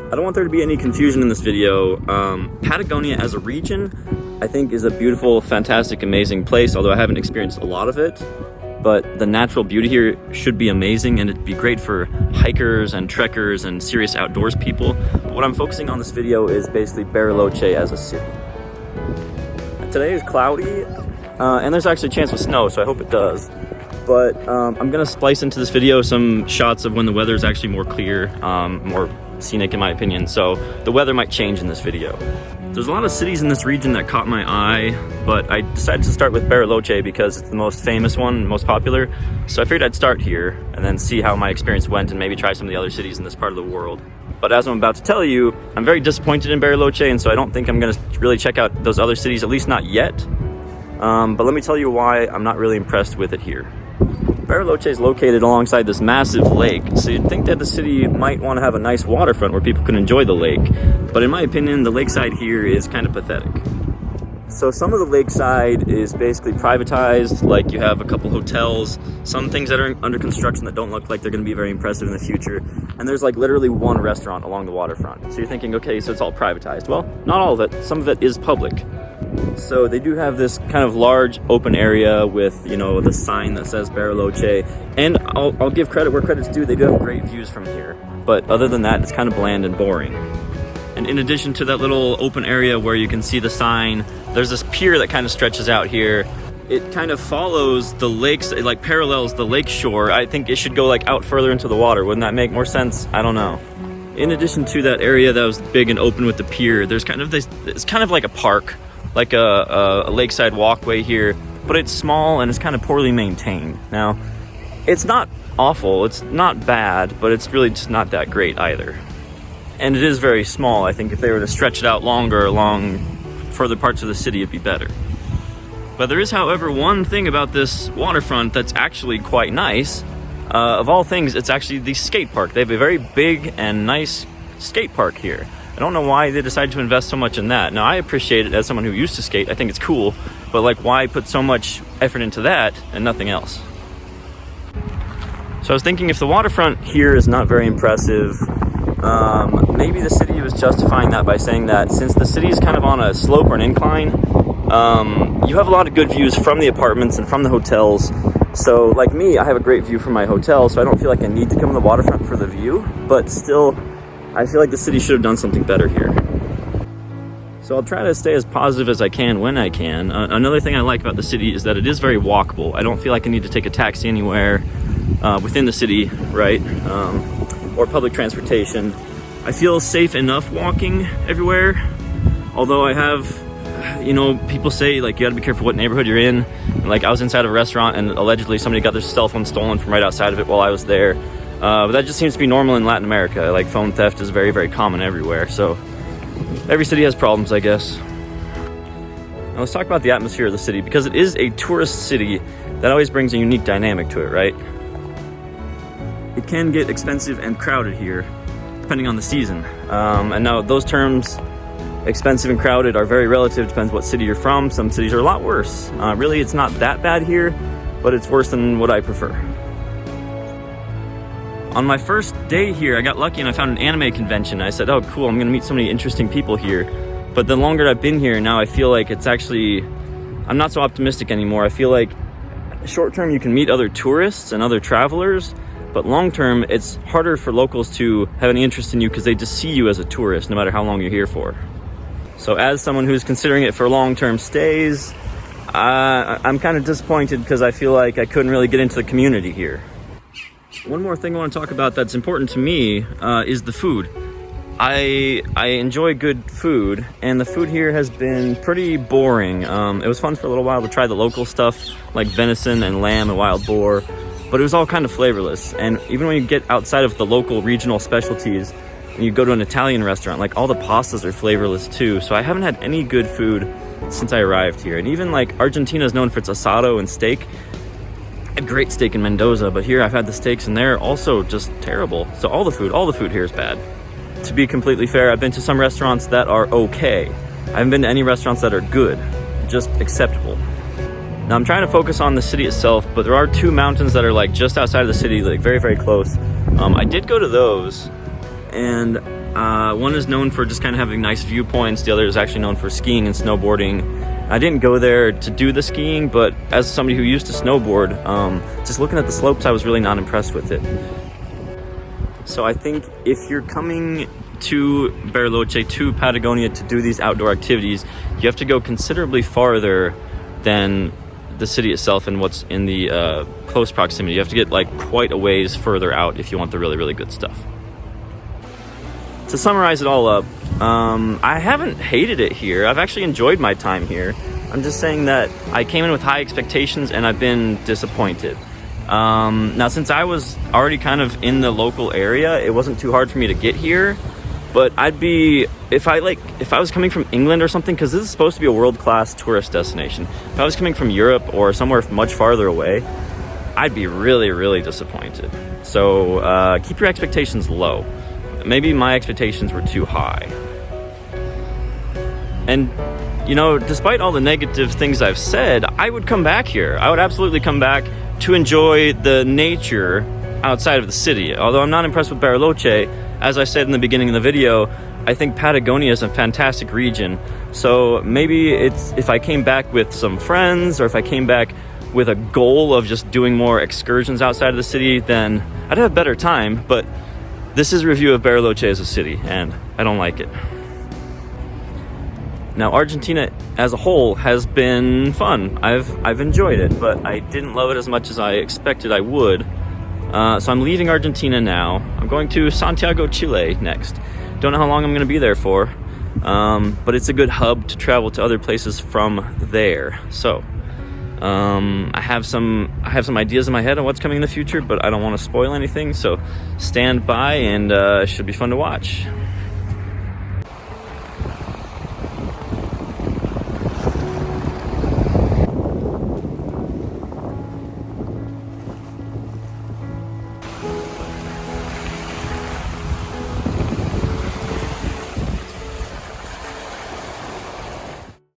I don't want there to be any confusion in this video. Patagonia as a region, I think is a beautiful, fantastic, amazing place, although I haven't experienced a lot of it. But the natural beauty here should be amazing, and it'd be great for hikers and trekkers and serious outdoors people. But what I'm focusing on this video is basically Bariloche as a city. Today is cloudy, and there's actually a chance of snow, so I hope it does. But I'm gonna splice into this video some shots of when the weather is actually more clear, more scenic in my opinion, so the weather might change in this video. There's a lot of cities in this region that caught my eye, but I decided to start with Bariloche because it's the most famous one, most popular. So I figured I'd start here and then see how my experience went and maybe try some of the other cities in this part of the world. But as I'm about to tell you, I'm very disappointed in Bariloche, and so I don't think I'm gonna really check out those other cities, at least not yet. But let me tell you why I'm not really impressed with it here. Bariloche is located alongside this massive lake, so you'd think that the city might want to have a nice waterfront where people can enjoy the lake. But in my opinion, the lakeside here is kind of pathetic. So some of the lakeside is basically privatized, like you have a couple hotels, some things that are under construction that don't look like they're going to be very impressive in the future, and there's like literally one restaurant along the waterfront. So you're thinking, okay, so it's all privatized. Well, not all of it. Some of it is public. So they do have this kind of large open area with, you know, the sign that says Bariloche, and I'll give credit where credit's due. They do have great views from here, but other than that, it's kind of bland and boring. And in addition to that little open area where you can see the sign, there's this pier that kind of stretches out here. It kind of follows the lakes, it like parallels the lake shore. I think it should go like out further into the water. Wouldn't that make more sense? I don't know. In addition to that area that was big and open with the pier, there's kind of this, it's kind of like a park, like a lakeside walkway here, but it's small and it's kind of poorly maintained. Now, it's not awful, it's not bad, but it's really just not that great either. And it is very small. I think if they were to stretch it out longer along further parts of the city, it'd be better. But there is, however, one thing about this waterfront that's actually quite nice. Of all things, it's actually the skate park. They have a very big and nice skate park here. I don't know why they decided to invest so much in that. Now, I appreciate it as someone who used to skate. I think it's cool, but like, why put so much effort into that and nothing else? So I was thinking, if the waterfront here is not very impressive, maybe the city was justifying that by saying that since the city is kind of on a slope or an incline, you have a lot of good views from the apartments and from the hotels. So like me, I have a great view from my hotel, so I don't feel like I need to come to the waterfront for the view, but still, I feel like the city should have done something better here. So I'll try to stay as positive as I can when I can. Another thing I like about the city is that it is very walkable. I don't feel like I need to take a taxi anywhere within the city, right? Or public transportation. I feel safe enough walking everywhere, although I have, you know, people say like you gotta be careful what neighborhood you're in. Like I was inside of a restaurant and allegedly somebody got their cell phone stolen from right outside of it while I was there. But that just seems to be normal in Latin America. Like phone theft is very, very common everywhere. So every city has problems, I guess. Now let's talk about the atmosphere of the city, because it is a tourist city. That always brings a unique dynamic to it, right? It can get expensive and crowded here, depending on the season. And now those terms, expensive and crowded, are very relative. Depends what city you're from. Some cities are a lot worse. Really, it's not that bad here, but it's worse than what I prefer. On my first day here, I got lucky and I found an anime convention. I said, oh cool, I'm gonna meet so many interesting people here. But the longer I've been here, now I feel like it's actually, I'm not so optimistic anymore. I feel like short term you can meet other tourists and other travelers, but long term it's harder for locals to have any interest in you because they just see you as a tourist no matter how long you're here for. So as someone who's considering it for long-term stays, I'm kind of disappointed because I feel like I couldn't really get into the community here. One more thing I want to talk about that's important to me is the food. I enjoy good food, and the food here has been pretty boring. It was fun for a little while to try the local stuff like venison and lamb and wild boar, but it was all kind of flavorless. And even when you get outside of the local regional specialties and you go to an Italian restaurant, like all the pastas are flavorless too. So I haven't had any good food since I arrived here. And even like Argentina is known for its asado and steak. A great steak in Mendoza, but here I've had the steaks and they're also just terrible. So all the food here is bad. To be completely fair, I've been to some restaurants that are okay. I haven't been to any restaurants that are good, just acceptable. Now I'm trying to focus on the city itself, but there are two mountains that are like just outside of the city, like very, very close. I did go to those, and One is known for just kind of having nice viewpoints. The other is actually known for skiing and snowboarding. I didn't go there to do the skiing, but as somebody who used to snowboard, just looking at the slopes, I was really not impressed with it. So I think if you're coming to Bariloche, to Patagonia to do these outdoor activities, you have to go considerably farther than the city itself and what's in the close proximity. You have to get like quite a ways further out if you want the really, really good stuff. To summarize it all up, I haven't hated it here. I've actually enjoyed my time here. I'm just saying that I came in with high expectations and I've been disappointed. Now, since I was already kind of in the local area, it wasn't too hard for me to get here. But I'd be, if I was coming from England or something, because this is supposed to be a world-class tourist destination. If I was coming from Europe or somewhere much farther away, I'd be really, really disappointed. So keep your expectations low. Maybe my expectations were too high. And, you know, despite all the negative things I've said, I would come back here. I would absolutely come back to enjoy the nature outside of the city. Although I'm not impressed with Bariloche, as I said in the beginning of the video, I think Patagonia is a fantastic region. So maybe it's, if I came back with some friends, or if I came back with a goal of just doing more excursions outside of the city, then I'd have a better time. But this is a review of Bariloche as a city, and I don't like it. Now, Argentina as a whole has been fun. I've enjoyed it, but I didn't love it as much as I expected I would. So I'm leaving Argentina now. I'm going to Santiago, Chile next. Don't know how long I'm going to be there for, but it's a good hub to travel to other places from there. So I have some ideas in my head on what's coming in the future, but I don't want to spoil anything. So stand by, and it should be fun to watch.